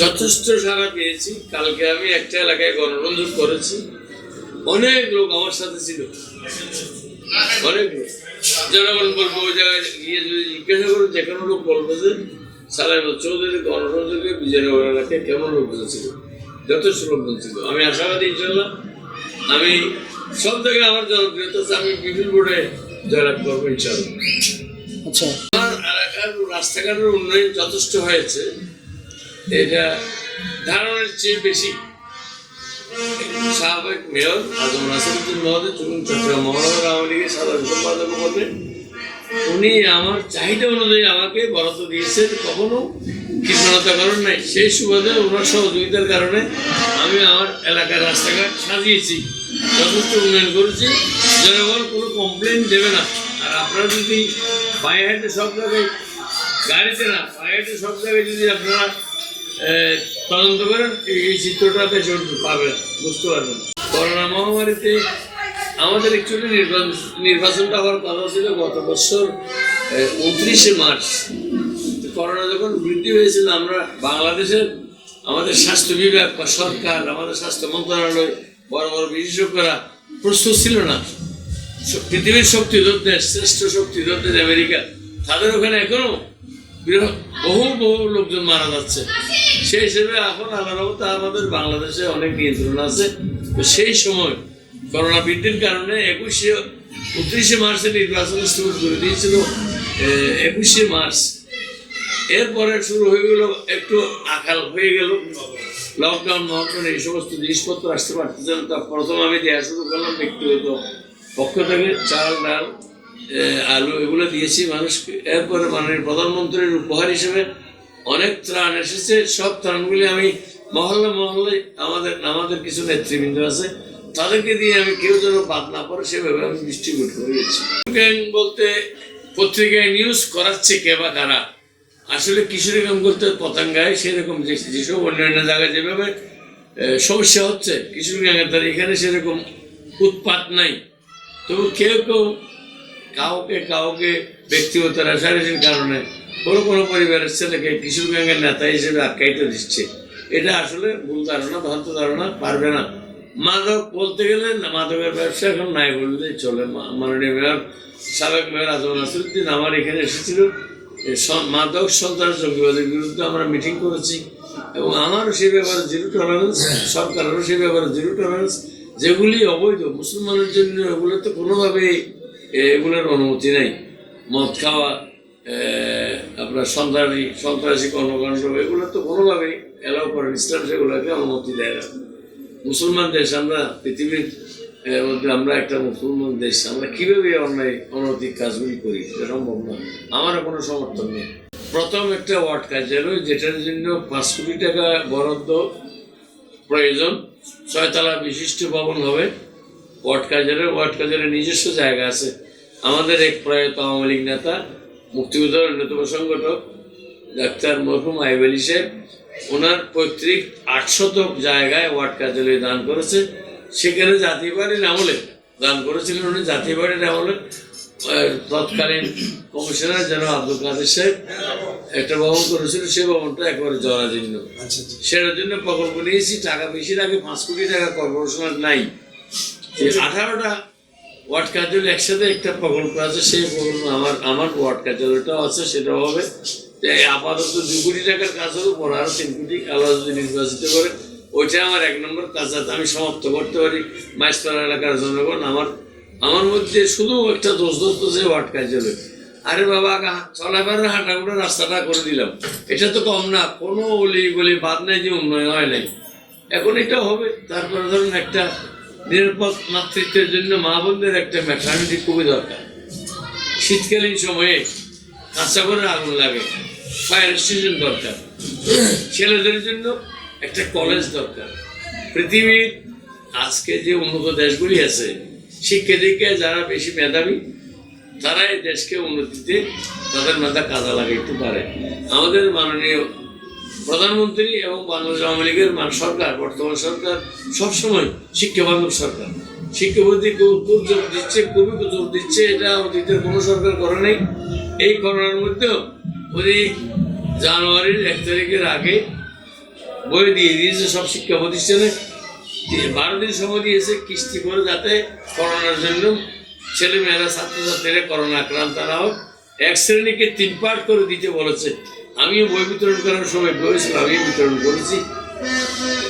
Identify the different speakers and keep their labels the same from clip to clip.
Speaker 1: যথেষ্ট সাড়া পেয়েছি। কালকে আমি একটা এলাকায় গণসংযোগ করেছি, অনেক লোক আমার সাথে ছিল, অনেক লোক। জনগণ বলবো ওই জায়গায় গিয়ে যদি জিজ্ঞাসা করুন, যে কোনো লোক বলবো যে সালাম চৌধুরী গণসংযোগে বিজয়নগর এলাকায় কেমন লোকজন ছিল, যথেষ্ট লোকজন ছিল। আমি আশাবাদী ইনশাল্লাহ আমি সব জায়গায় আমার জনপ্রিয়তা আছে, আমি বিভিন্ন বোর্ডে জয়লাভ করবো ইনশাল্লাহ।
Speaker 2: আচ্ছা,
Speaker 1: আমার এলাকার রাস্তাঘাটের উন্নয়ন যথেষ্ট হয়েছে, এটা ধারণার চেয়ে বেশি। সাবেক মেয়র আজম নাসিরউদ্দিন মহোদয় চট্টগ্রাম মহানগর আওয়ামী লীগের সাধারণ সম্পাদক পদে উনি আমার চাহিদা অনুযায়ী আমাকে বরাদ্দ দিয়েছেন, কখনো কৃপণতা করেন নাই। সেই সুবাদে ওনার সহযোগিতার কারণে আমি আমার এলাকার রাস্তাঘাট সাজিয়েছি, যথেষ্ট উন্নয়ন করেছি। জনগণ কোনো কমপ্লেন দেবে না। আর আপনারা যদি পায়ে হাঁটে সব জায়গায়, গাড়িতে না পায়ে হাঁটে সব জায়গায় যদি আপনারা তদন্ত করেন, এই চিত্রটা বেশ পাবেন, বুঝতে পারবেন। করোনা মহামারীতে আমাদের অ্যাকচুয়ালি নির্বাচনটা হওয়ার কথা ছিল গত বছর 29শে মার্চ। করোনা যখন বৃদ্ধি হয়েছিল, আমরা বাংলাদেশের আমাদের স্বাস্থ্য বিভাগ বা সরকার, আমাদের স্বাস্থ্য মন্ত্রণালয়, বড় বড় বিশেষজ্ঞরা প্রস্তুত ছিল না। পৃথিবীর শক্তিধর দেশ, শ্রেষ্ঠ শক্তিধর দেশ আমেরিকা, তাদের ওখানে এখনো বহু বহু লোকজন মারা যাচ্ছে। সেই হিসেবে এখন আল্লাহর রহমতে আমাদের বাংলাদেশে অনেক নিয়ন্ত্রণ আছে। তো সেই সময় করোনা বৃদ্ধির কারণে 29শে মার্চে নির্বাচন স্থগিত করে দিয়েছিল 21শে মার্চ। এরপরে শুরু হয়ে গেল, একটু আকাল হয়ে গেল, লকডাউন মহকডাউন এই সমস্ত জিনিসপত্র আসতে পারতেছেন। তা প্রথম আমি দেওয়া শুরু করলাম ব্যক্তিগত পক্ষ থেকে, চাল ডাল আলু এগুলো দিয়েছি মানুষকে। এরপরে মাননীয় প্রধানমন্ত্রীর উপহার হিসেবে অনেক ত্রাণ এসেছে। সব ত্রাণগুলি আমি মহল্লা মহল্লায় আমাদের কিছু নেতৃবৃন্দ আছে, তাদেরকে দিয়ে আমি কেউ যেন বাদ না পড়ে সেভাবে আমি ডিস্ট্রিবিউট করিয়েছি। বলতে পত্রিকায় নিউজ করাচ্ছে কে বা কারা, আসলে কিশোরী গ্যাং বলতে পতাঙ্গায় সেরকম যেসব অন্যান্য জায়গায় যেভাবে সমস্যা হচ্ছে, কিশোরী গ্যাংয়ের দ্বারা এখানে সেরকম উৎপাত নাই। তবু কেউ কেউ কাউকে ব্যক্তিগত রেশারেশির কারণে কোনো পরিবারের ছেলেকে কিশোর গ্যাংয়ের নেতা হিসেবে আখ্যায়িত দিচ্ছে। এটা আসলে ভুল ধারণা, ভ্রান্ত ধারণা, পারবে না। মাদক বলতে গেলে মাদকের ব্যবসা এখন নাই বললেই চলে। মাননীয় মেয়র, সাবেক মেয়র আজম নাসিরউদ্দিন আমার এখানে এসেছিল, মাদক সন্ত্রাস জঙ্গিবাদের বিরুদ্ধে আমরা মিটিং করেছি এবং আমারও সেই ব্যাপারে জিরো টলারেন্স, সরকারেরও সেই ব্যাপারে জিরো টলারেন্স। যেগুলি অবৈধ মুসলমানের জন্য এগুলো তো কোনোভাবেই এগুলোর অনুমতি নেই। মদ খাওয়া, আপনার সন্ত্রাসী কর্মকাণ্ড, এগুলো তো কোনোভাবেই অ্যালাউ করেন, ইসলাম সেগুলোকে অনুমতি দেয় না। মুসলমান দেশ আমরা, পৃথিবীর মধ্যে আমরা একটা মুসলমান দেশ, আমরা কীভাবে অন্যায় অনৈতিক কাজগুলি করি, সেটা সম্ভব না। আমারও কোনো সমর্থন নেই। প্রথম একটা ওয়ার্ড কার্যালয়, যেটার জন্য 5 কোটি টাকা বরাদ্দ প্রয়োজন, 6 তলা বিশিষ্ট ভবন হবে। ওয়ার্ড কার্যালয়ের নিজস্ব জায়গা আছে। আমাদের এক প্রয়াত আওয়ামী লীগ নেতা, মুক্তিযোদ্ধার অন্যতম সংগঠক ডাক্তার মরহুম আইব আলী সাহেব, ওনার পৈতৃক 8 শতক জায়গায় ওয়ার্ড কার্যালয় দান করেছে। সেখানে জাতীয় পার্টির আমলে দান করেছিলেন উনি। জাতীয় পার্টির আমলে তৎকালীন কমিশনার জনাব আব্দুল কাদের সাহেব একটা ভবন করেছিল, সেই ভবনটা একেবারে জরাজীর্ণ। সেটার জন্য প্রকল্প নিয়েছি, টাকা বেশি লাগে, 5 কোটি টাকা কর্পোরেশনের নাই। 18টা ওয়ার্ড কার্যালয় একসাথে একটা প্রকল্প আছে, সেই প্রকল্প আমার ওয়ার্ড কার্যালয়টাও আছে, সেটাও হবে। আপাতত 2 কোটি টাকার কাজের উপর আরও 3 কোটি আল্লাহ যদি নির্বাচিত করে, ওইটা আমার 1 নম্বর কাজ, যাতে আমি সমাপ্ত করতে পারি। মাইজপাড়া এলাকার জনগণ আমার মধ্যে শুধু একটা দোষ যে ওয়ার্ড কার্যালয়। আরে বাবা, চলাফেরার হাঁটাগুলো রাস্তাটা করে দিলাম, এটা তো কম না। কোনো অলি গলি বাদ নেই যে উন্নয়ন হয় নাই, এখন এটা হবে। তারপরে ধরুন একটা নিরাপদ মাতৃত্বের জন্য মা বোনদের একটা ম্যাটারনিটি খুবই দরকার। শীতকালীন সময়ে কাঁচা করে আগুন লাগে, ফায়ার স্টেশন দরকার। ছেলেদের জন্য একটা কলেজ দরকার। পৃথিবীর আজকে যে উন্নত দেশগুলি আছে, শিক্ষা দীক্ষায় যারা বেশি মেধাবী, তারা এই দেশকে উন্নতিতে তাদের মেধা কাজে লাগাইতে পারে। আমাদের মাননীয় প্রধানমন্ত্রী এবং বাংলাদেশ আওয়ামী লীগের সরকার, বর্তমান সরকার সবসময় শিক্ষাবান্ধব সরকার, শিক্ষাবৃদ্ধি খুব জোর দিচ্ছে, খুবই জোর দিচ্ছে। এটা অতীতের কোনো সরকার করে নাই। এই করোনার মধ্যেও উনি জানুয়ারির 1 তারিখের আগে বই দিয়ে দিয়েছে সব শিক্ষা প্রতিষ্ঠানে, 12 দিন সময় দিয়েছে কিস্তি করে, যাতে করোনার জন্য ছেলেমেয়েরা ছাত্রছাত্রীরা করোনা আক্রান্ত না হোক। 1 শ্রেণীকে 3 পার্ট করে দিতে বলেছে। আমিও বই বিতরণ করার সময় বলেছিল, আমিও বিতরণ করেছি।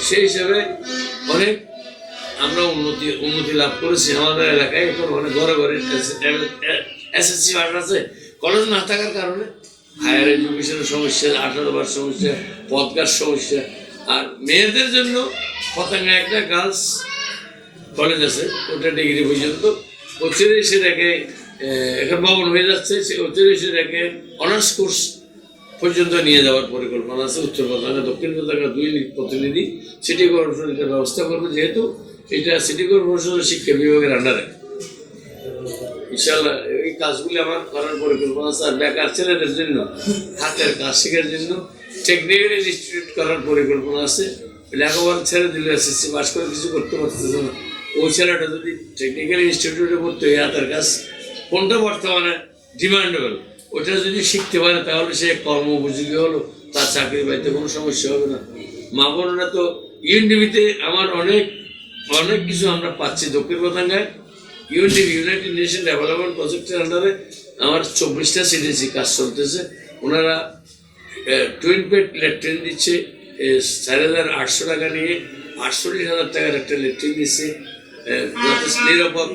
Speaker 1: সেই হিসাবে অনেক আমরা উন্নতি লাভ করেছি আমাদের এলাকায়। এখন অনেক ঘরে ঘরে এসএসসি পাস আছে। কলেজ না থাকার কারণে হায়ার এডুকেশনের সমস্যা, 18 বার সমস্যা, পদকার সমস্যা। আর মেয়েদের জন্য পতাঙ্গা একটা গার্লস কলেজ আছে, ওটা ডিগ্রি পর্যন্ত। অচিরে সেটাকে এখন ভবন হয়ে যাচ্ছে, সে অচিরে সেটাকে অনার্স কোর্স পর্যন্ত নিয়ে যাওয়ার পরিকল্পনা আছে। উত্তর পতাঙ্গা দক্ষিণ পতাঙ্গা 2 প্রতিনিধি সিটি কর্পোরেশন এটা ব্যবস্থা করবে, যেহেতু এটা সিটি কর্পোরেশনের শিক্ষা বিভাগের আন্ডারে। ইনশাআল্লাহ এই কাজগুলি আমার করার পরিকল্পনা আছে। আর বেকার ছেলেদের জন্য হাতের কাজ শেখার জন্য টেকনিক্যাল ইনস্টিটিউট করার পরিকল্পনা আছে। লেখাপড়া ছেড়ে দিলে এসএসসি পাস করে কিছু করতে পারতেছে না, ওই ছেলেটা যদি টেকনিক্যাল ইনস্টিটিউটে পড়তে হয়, হাতের কাজ কোনটা বর্তমানে ডিমান্ডেবল, ওটা যদি শিখতে পারে তাহলে সে কর্মোপযোগী হলো, তার চাকরি পাইতে কোনো সমস্যা হবে না। মা বোনেরা তো ইউএনডিবিতে আমার অনেক কিছু আমরা পাচ্ছি। দক্ষিণ পতাঙ্গায় ইউএনডিবি ইউনাইটেড নেশন ডেভেলপমেন্ট প্রজেক্টের আন্ডারে আমার 24টা সিডিসি কাজ চলতেছে। ওনারা টুইন পেড ল্যাট্রিন দিচ্ছে, 4,800 টাকা নিয়ে 48,000 টাকার একটা ল্যাট্রিন দিচ্ছে, যাতে নিরাপদ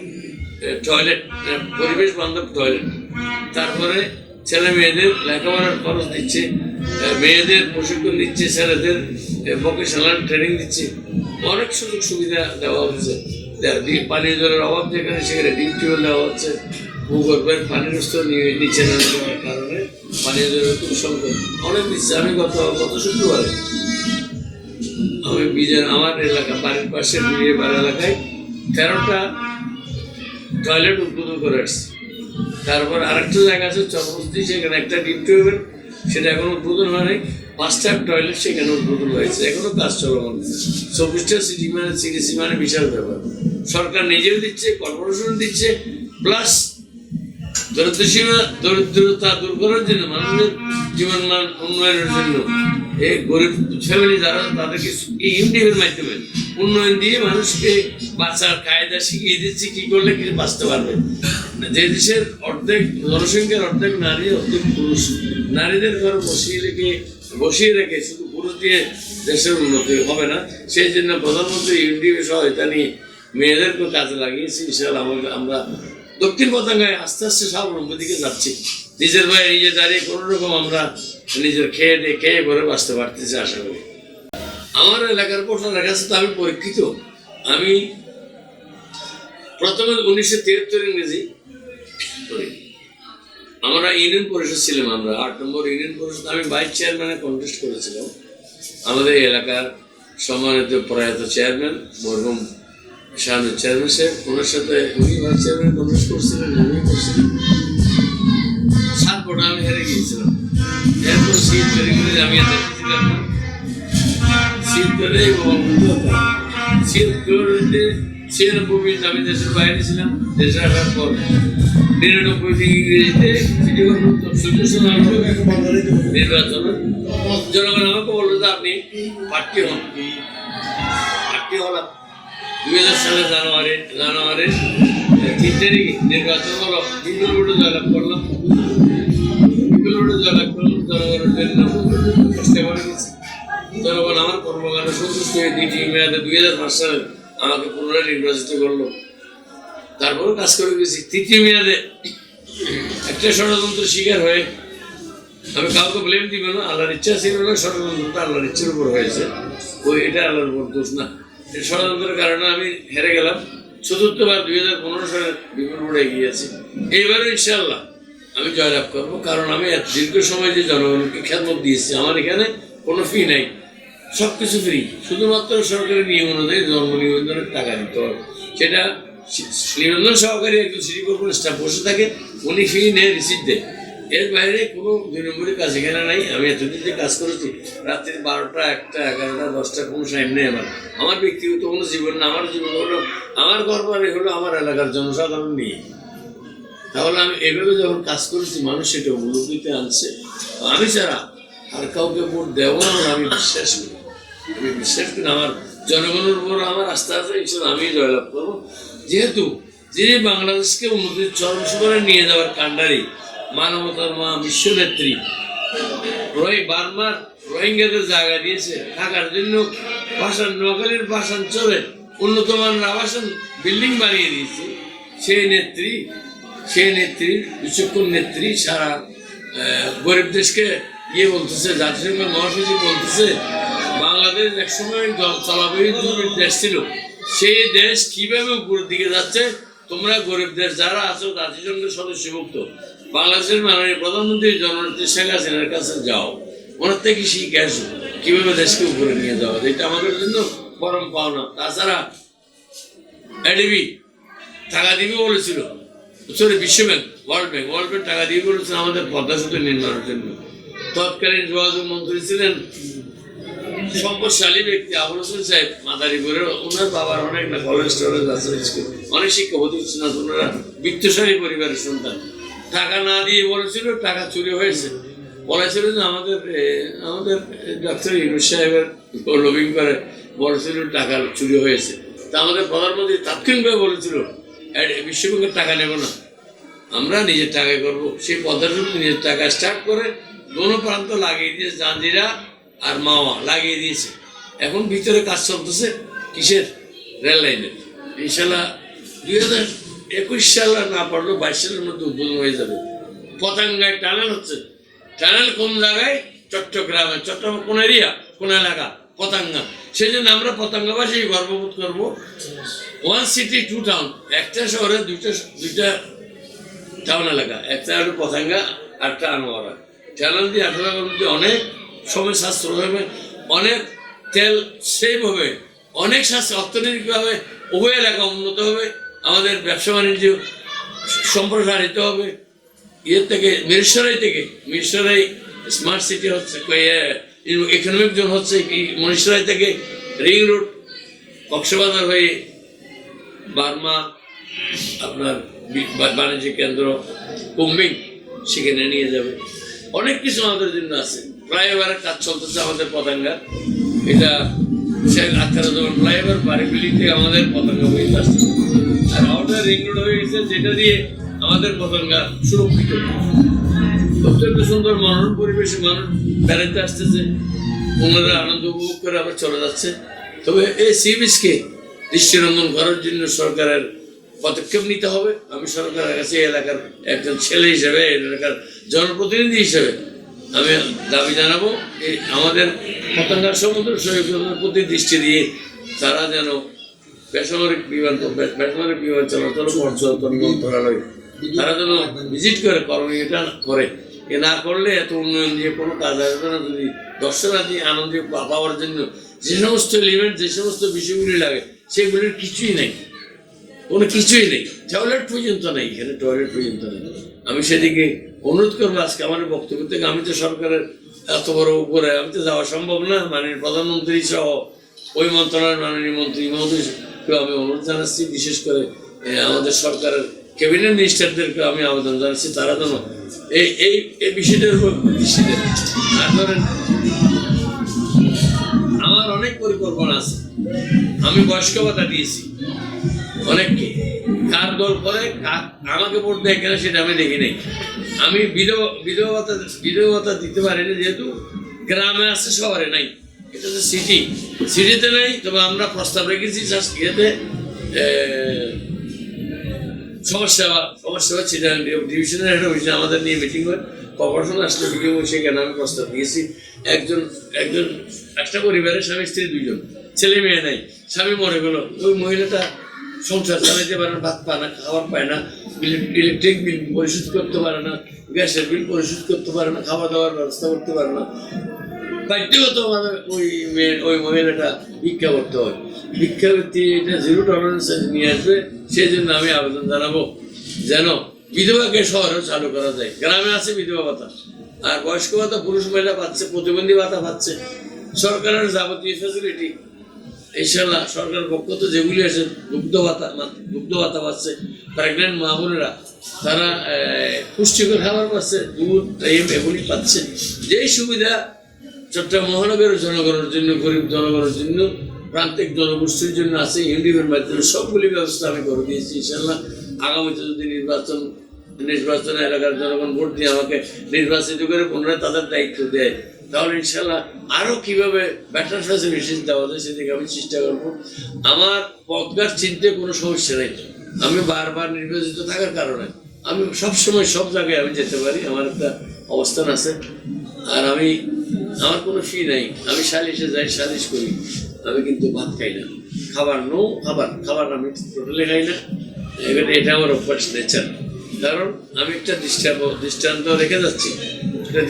Speaker 1: টয়লেট, পরিবেশ বান্ধব টয়লেট। তারপরে ছেলে মেয়েদের লেখাপড়ার খরচ দিচ্ছে, মেয়েদের প্রশিক্ষণ দিচ্ছে, ছেলেদের ভোকেশনাল ট্রেনিং দিচ্ছে, অনেক সুযোগ সুবিধা দেওয়া হচ্ছে। পানীয় জলের অভাব যেখানে সেখানে ডিপ টিউবওয়েল দেওয়া হচ্ছে। ভূগর্ভের পানির স্তর নিচে না যাওয়ার কারণে পানীয় জলের খুব সংকট অনেক দিচ্ছে। আমি গত শুক্রবারে আমি আমার এলাকা বাড়ির পাশে বিয়েবার এলাকায় 13টা টয়লেট উদ্বোধন করে আসছি। তারপর আরেকটা জায়গা আছে চরমস্তি, সেখানে একটা ডিপ টিউবওয়েল, সেটা এখনো উদ্বোধন হয় নাই। 5টা টয়লেট সেখানে উদ্বোধন হয়েছে, এখনো কাজ চলমান। 24টা সিডিসি মানে বিশাল ব্যাপার। সরকার নিজেও দিচ্ছে, কর্পোরেশন দিচ্ছে, প্লাস দরিদ্রতা দূর করার জন্য, মানুষের জীবনমান উন্নয়নের জন্য এই গরিব ফ্যামিলি যারা, তাদেরকে এই ইউনিটির মাধ্যমে উন্নয়ন দিয়ে মানুষকে বাঁচার কায়দা শিখিয়ে দিচ্ছে, কি করলে কি বাঁচতে পারবে। যে দেশের অর্ধেক জনসংখ্যার অর্ধেক নারী, অর্ধেক পুরুষ, নারীদের ঘর বসিয়ে রেখে শুধু পুরুষ দিয়ে দেশের উন্নতি হবে না। সেই জন্য প্রধানমন্ত্রী ইউনিটির সহায়তা নিয়ে মেয়েদেরকে কাজে লাগিয়েছি। ইনশাআল্লাহ আমরা দক্ষিণ পতাঙ্গায় আস্তে আস্তে স্বাবলম্বীর দিকে যাচ্ছি। নিজের ভাই নিজে দাঁড়িয়ে কোনো রকম আমরা নিজের খেয়ে করে বাঁচতে পারতেছি আশা করি। আমার এলাকার ভোটারের কাছে তো আমি পরীক্ষিত। আমি প্রথমে 1973 ইংরেজি আমরা ইউনিয়ন পরিষদ ছিলাম, আমরা 8 নম্বর ইউনিয়ন পরিষদ। আমি ভাইস চেয়ারম্যানে কন্টেস্ট করেছিলাম। আমাদের এলাকার সম্মানিত প্রয়াত চেয়ারম্যান মরহুম শাহানুর চেয়ারম্যান সাহেব, ওনার সাথে উনি ভাইস চেয়ারম্যান কন্টেস্ট করছিলেন, উনি করছিলেন। 7 ভোটে আমি হেরে গিয়েছিলাম। এরপর সিট তৈরি করে আমি দেখেছিলাম সিট করে 96 আমি দেশের বাইরে ছিলাম। দেশে আসার পর 99 ইংরেজিতে সিটি কর্পোরেশন নির্বাচন। জনগণ আমাকে বললো যে আপনি প্রার্থী হলাম। 2000 সালে জানুয়ারির 3 তারিখে নির্বাচন হলো। বিপুল ভোটে জয়লাভ করলাম। জনগণের জন্য চেষ্টা করে গেছি। জনগণ আমার কর্মকাণ্ডে সন্তুষ্ট হয়ে 2টি মেয়াদে 2005 সালে আমাকে পুনরায় নির্বাচিত করলো। তারপরেও কাজ করে গেছি। 3য় মেয়াদে একটা ষড়যন্ত্র শিকার হয়ে, আমি কাউকে ব্লেম দিব না, আল্লাহর ইচ্ছা ছিল না, ষড়যন্ত্রটা আল্লাহর ইচ্ছার উপর হয়েছে। এটা আল্লাহর উপর দোষ না। এই ষড়যন্ত্রের কারণে আমি হেরে গেলাম। 4বার 2015 সালে বিপুল ভোটে এগিয়েছি। এইবারও ইনশাআল্লাহ আমি জয়লাভ করবো, কারণ আমি দীর্ঘ সময় যে জনগণকে খেদমত দিয়েছি। আমার এখানে কোনো ফি নাই, সব কিছু ফ্রি, শুধুমাত্র সরকারি নিয়ম অনুযায়ী জন্ম নিবন্ধনের টাকা দিতে হবে। সেটা নিবন্ধন সহকারী একজন সিটি কর্পোরেশন স্টাফ বসে থাকে, উনি ফি নেয়, রিসিপ্ট দেয়। এর বাইরে কোনো 2 নম্বরের কাজ এখানে নাই। আমি এতদিন যে কাজ করেছি, রাত্রি 12টা, 1টা, 11টা, 10টা কোনো টাইম নেই আমার ব্যক্তিগত কোনো জীবন না। আমার জীবন হলো, আমার ঘরবাড়ি হলো আমার এলাকার জনসাধারণ নিয়ে। তাহলে আমি এভাবে যখন কাজ করেছি, মানুষ সেটা উপলব্ধিতে আনছে। আমি ছাড়া আর কাউকে ভোট দেবো না, আমি বিশ্বাস করি। আমি বিশ্বাস করি, আমার জনগণের উপর আমার আস্থা আছে, ইনশাল্লাহ আমি জয়লাভ করবো। যেহেতু যিনি বাংলাদেশকে উন্নতির চরম শিখরে নিয়ে যাওয়ার কাণ্ডারি, মানবতার মা, বিশ্ব নেত্রী, বার্মার রোহিঙ্গাদের জায়গা দিয়েছে থাকার জন্য, ভাষান নোয়াখালীর ভাষাঞ্চলে উন্নত মানের আবাসন বিল্ডিং বানিয়ে দিয়েছে, সেই নেত্রীর বিচক্ষণ নেত্রী সারা গরিব দেশকে বলতেছে, জাতিসংঘের মহাসচিব বলতেছে বাংলাদেশ একসময় চলাবহী দেশ ছিল, সেই দেশ কিভাবে উপরের দিকে যাচ্ছে, তোমরা গরিব দেশ যারা আছো জাতিসংঘের সদস্যভুক্ত বাংলাদেশের মাননীয় প্রধানমন্ত্রী জননেত্রী শেখ হাসিনার কাছে যাও, ওনার থেকে শিখে আসো কিভাবে দেশকে উপরে নিয়ে যাওয়া যায়। এটা আমাদের জন্য পরম পাওনা। তাছাড়া এডিবি টাকা দিবে বলেছিল, সরি বিশ্ব ব্যাংক, ওয়ার্ল্ড ব্যাংক টাকা দিয়ে বলেছিল আমাদের পদ্মা সেতু নির্মাণের জন্য। তৎকালীন যোগাযোগ মন্ত্রী ছিলেন সম্পদশালী ব্যক্তি আবুল হোসেন সাহেব মাদারীপুরের, ওনার বাবার অনেক না কলেজ টলেজ আছে, অনেক শিক্ষা প্রতিষ্ঠান আছে, ওনারা বিত্তশালী পরিবারের সন্তান। টাকা না দিয়ে বলেছিল টাকা চুরি হয়েছে, বলেছিল যে আমাদের ডাক্তার ইউনুস সাহেবের লবিং করে বলেছিল টাকা চুরি হয়েছে। তা আমাদের প্রধানমন্ত্রী তাৎক্ষণিকভাবে বলেছিল বিশ্বব্যাংকের টাকা নেব না, আমরা নিজের টাকায় করবো। সেই পদ্মার নিজের টাকা স্টার্ট করে দোনো প্রান্ত লাগিয়ে দিয়েছে, জাঞ্জিরা আর মাওয়া লাগিয়ে দিয়েছে। এখন ভিতরে কাজ চলতেছে কিসের, রেল লাইনের। ইনশাল্লাহ 2021 সাল না পারলেও 22 সালের মধ্যে উদ্বোধন হয়ে যাবে। পতাঙ্গায় টানেল হচ্ছে, টানেল কোন জায়গায়, চট্টগ্রামে, চট্টগ্রাম কোন এরিয়া, কোন এলাকা, পতাঙ্গা। সেই জন্য আমরা পতাঙ্গাবাসী গর্ববোধ করবো। 1 সিটি 2 টাউন, একটা শহরে দুইটা টাউন এলাকা, একটা হলো পতাঙ্গা আরটা আনোয়ারা। টানেল দিয়ে আঠারো মধ্যে অনেক সময় সাশ্রয় হবে, অনেক তেল সেভ হবে, অনেক অর্থনৈতিকভাবে উভয় এলাকা উন্নত হবে, আমাদের ব্যবসা বাণিজ্য সম্প্রসারিত হবে। থেকে মিরসরাই স্মার্ট সিটি হচ্ছে, ইকোনমিক জোন হচ্ছে, মনীষরাই থেকে রিং রোড কক্সবাজার হয়ে বার্মা আপনার বাণিজ্য কেন্দ্র কুম্বিং সেখানে নিয়ে যাবে। অনেক কিছু আমাদের জন্য আছে। ফ্লাইওভারের কাজ চলতেছে আমাদের পতাঙ্গা, এটা ফ্লাইওভার বাড়িগুলি থেকে আমাদের পতাঙ্গা হয়ে আসছে, আর আউটার রিং রোড হয়ে গেছে, যেটা দিয়ে আমাদের পতাঙ্গা সুরক্ষিত। অত্যন্ত সুন্দর মনোরম পরিবেশে মানুষ বেড়াতে আসতেছে, ওনারা আনন্দ উপভোগ করে আবার চলে যাচ্ছে। তবে এই সি বিচকে দৃষ্টিনন্দন করার জন্য সরকারের পদক্ষেপ নিতে হবে। আমি সরকারের কাছে এলাকার একজন ছেলে হিসেবে, এলাকার জনপ্রতিনিধি হিসেবে আমি দাবি জানাবো, আমাদের পতাঙ্গার সমুদ্র সৈকতের প্রতি দৃষ্টি দিয়ে তারা যেন বেসামরিক বিমান চলাচল পর্যটন মন্ত্রণালয় তারা যেন ভিজিট করে, করণীয়টা করে। এ না করলে এত উন্নয়ন দিয়ে কোনো কাজ আসবে না। যদি দর্শনার্থী আনন্দ পাওয়ার জন্য যে সমস্ত এলিমেন্ট, যে সমস্ত বিষয়গুলি লাগে, সেগুলির কিছুই নেই, কোনো কিছুই নেই। টয়লেট পর্যন্ত নেই, এখানে টয়লেট পর্যন্ত নেই। আমি সেদিকে অনুরোধ করবো আজকে আমার বক্তব্য থেকে। আমি তো সরকারের এত বড় উপরে আমি তো যাওয়া সম্ভব না, মাননীয় প্রধানমন্ত্রী সহ ওই মন্ত্রণালয়ের মাননীয় মন্ত্রী মহোদয়কে আমি অনুরোধ জানাচ্ছি, বিশেষ করে আমাদের সরকারের ক্যাবিনেট মিনিস্টারদেরকে আমি আবেদন জানাচ্ছি, তারা যেন এই বিষয়টার উপর দৃষ্টি দেন। আর ধরেন আমার অনেক পরিকল্পনা আছে, আমি বয়স্ক ভাতা দিয়েছি অনেককে, কার দল করে আমাকে ভোট দেয় কেন সেটা আমি দেখি নাই। আমি বিধবা ভাতা দিতে পারিনি, যেহেতু গ্রামে আছে, শহরে নাই। এটা হচ্ছে সিটিতে নেই। তবে আমরা প্রস্তাব রেখেছি ইয়েতে সমাজসেবা ডিভিশনের একটা বিষয় আমাদের নিয়ে মিটিং হয়, কর্পোরেশন আসলে মিটিং হয়, সেখানে আমি প্রস্তাব দিয়েছি। একজন একটা পরিবারের স্বামী স্ত্রী 2 জন, ছেলে মেয়ে নাই, স্বামী মরে গেল, ওই মহিলাটা সংসার চালাইতে পারে না, ভাত পায় না, খাবার পায় না, ইলেকট্রিক বিল পরিশোধ করতে পারে না, গ্যাসের বিল পরিশোধ করতে পারে না, খাওয়া দাওয়ার ব্যবস্থা করতে পারে না, বাধ্যগতভাবে ওই মহিলাটা ভিক্ষা করতে হয়। ভিক্ষা ব্যক্তি এটা 0 টলারেন্স নিয়ে আসবে। সেই জন্য আমি আবেদন জানাবো যেন বিধবাকে শহরেও চালু করা যায়। গ্রামে আছে বিধবা ভাতা, আর বয়স্ক ভাতা পুরুষ মহিলা পাচ্ছে, প্রতিবন্ধী ভাতা পাচ্ছে, সরকারের যাবতীয় ফ্যাসিলিটি ইনশাল্লাহ সরকারের পক্ষ তো যেগুলি আছে, দুগ্ধ ভাতা পাচ্ছে, প্রেগনেন্ট মা বোনেরা তারা পুষ্টিকর খাবার পাচ্ছে, দুধ, এগুলি পাচ্ছে। যেই সুবিধা চট্টগ্রাম মহানগরের জনগণের জন্য, গরিব জনগণের জন্য, প্রান্তিক জনগোষ্ঠীর জন্য আছে ইউনিটের মাধ্যমে সবগুলি ব্যবস্থা আমি করে দিয়েছি। ইনশাল্লাহ আগামীতে যদি নির্বাচনে এলাকার জনগণ ভোট দিয়ে আমাকে নির্বাচিত করে পুনরায় তাদের দায়িত্ব দেয়, তাহলে ইনশাল্লাহ আরও কীভাবে বেটার ফ্যাসিলিটিস দেওয়া যায় সেদিকে আমি চেষ্টা করব। আমার পথঘাট চিনতে কোনো সমস্যা নেই। আমি বারবার নির্বাচিত থাকার কারণে আমি সবসময় সব জায়গায় আমি যেতে পারি, আমার একটা অবস্থান আছে। আর আমার কোনো ফি নাই, আমি সালিশে যাই, সালিশ করি। আমি কিন্তু ভাত খাই না, খাবার আমি টোটালি খাই না। এটা আমার অভ্যাস, নেচার। কারণ আমি একটা দৃষ্টান্ত রেখে যাচ্ছি, একটা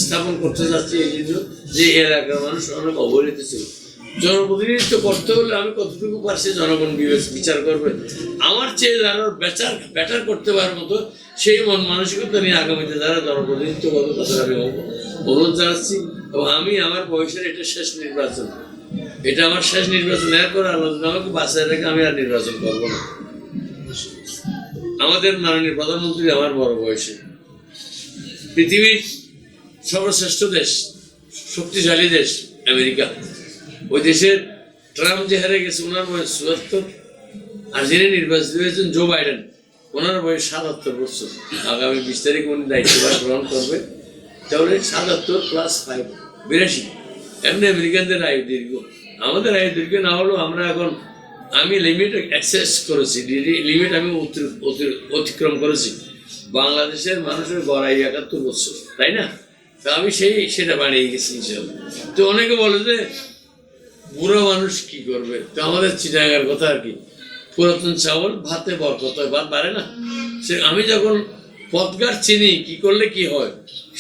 Speaker 1: স্থাপন করতে যাচ্ছি এই জন্য যে এলাকার মানুষ অনেক অবহেলিত ছিল। জনপ্রতিনিধিত্ব করতে হলে আমি কতটুকু পারছি জনগণ বিচার করবে। আমার চেয়ে যারা বেটার করতে পারার মতো সেই মন মানসিকতা নিয়ে আগামীতে যারা জনপ্রতিনিধিত্ব করবে তাদের আমি অনুরোধ জানাচ্ছি। এবং আমি আমার বয়সের এটা শেষ নির্বাচন, এটা আমার শেষ নির্বাচন। এরপর আলোচনা আমাকে বাঁচায় রেখে আমি আর নির্বাচন করবো না। আমাদের মাননীয় প্রধানমন্ত্রী আমার বড় বয়সে, পৃথিবীর সর্বশ্রেষ্ঠ দেশ, শক্তিশালী দেশ আমেরিকা, ওই দেশের ট্রাম্প যে হারে গেছে ওনার বয়স ৭৪, আর যিনি নির্বাচিত হয়েছেন জো বাইডেন, ওনার বয়স ৭৭ বছর। আগামী ২০ তারিখ উনি দায়িত্বভার গ্রহণ করবে, তাহলে ৭৭ + ৫ ৮২। এমনি আমেরিকানদের আয়ু দীর্ঘ, আমাদের আয়ু দীর্ঘ না হলেও আমরা এখন আমি লিমিট অ্যাক্সেস করেছি, লিমিট আমি অতিক্রম করেছি। বাংলাদেশের মানুষের গড় আয়ু ৭১ বছর, তাই না? তো আমি সেটা বাড়িয়ে গেছি ইনশাল্লাহ। তো অনেকে বলে যে বুড়ো মানুষ কি করবে, তো আমাদের চিটাগাঙ্গের কথা আর কি, পুরাতন চাউল ভাতে বরকত হয়, ভাত বাড়ে না। আমি যখন পথঘাট চিনি কি করলে কি হয়,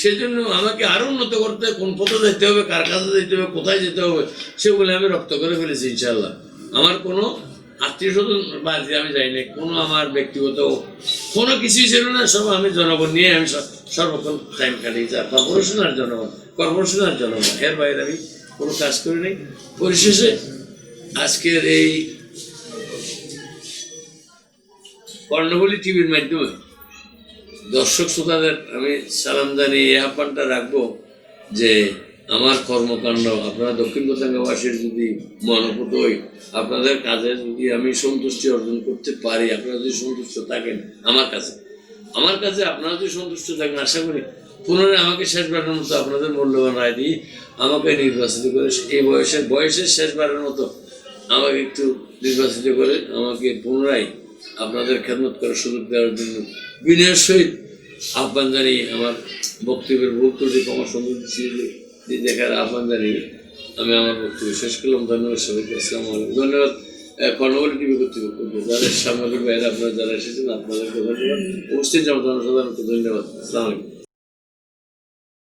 Speaker 1: সেজন্য আমাকে আরো উন্নত করতে, কোন পথে যেতে হবে, কার কাছে যেতে হবে, কোথায় যেতে হবে, সেগুলো আমি রপ্ত করে ফেলেছি ইনশাল্লাহ। আমার কোনো আত্মীয় স্বজন বাড়িতে আমি যাই না, কোনো আমার ব্যক্তিগত কোনো কিছুই ছিল না। সব আমি জনগণ নিয়ে আমি সর্বক্ষণ টাইম কাটিয়েছি। আর কর্পোরেশন আর জনগণ, এর বাইরে আমি কোনো কাজ করি নাই। পরিশেষে আজকের এই কর্ণফুলী টিভির মাধ্যমে দর্শক শ্রোতাদের আমি সালাম জানিয়ে এই আহ্বানটা রাখবো যে আমার কর্মকাণ্ড আপনারা দক্ষিণ পশ্চিমবাসীর যদি মনোভূত হই, আপনাদের কাজে যদি আমি সন্তুষ্টি অর্জন করতে পারি, আপনারা যদি সন্তুষ্ট থাকেন আমার কাছে আপনারা যদি সন্তুষ্ট থাকেন, আশা করি পুনরায় আমাকে শেষবারের মতো আপনাদের মূল্যবান রায় দিয়ে আমাকে নির্বাচিত করে, এই বয়সের শেষবারের মতো আমাকে একটু নির্বাচিত করে আমাকে পুনরায় আপনাদের খেদমত করার সুযোগ দেওয়ার জন্য বিনয়ের সহিত আহ্বান জানিয়ে আমার বক্তব্যের ভুল ত্রুটি আমার সুন্দর দেখার আহ্বান জানিয়ে আমি আমার বক্তব্য শেষ করলাম। ধন্যবাদ সবাইকে, আসসালামু আলাইকুম। ধন্যবাদ কর্ণফুলী টিভি কর্তৃপক্ষ, যাদের সাংবাদিক ভাইয়েরা আপনারা যারা এসেছেন আপনাদেরকে ধন্যবাদ, উপস্থিত জনসাধারণকে ধন্যবাদ। আসসালামু আলাইকুম।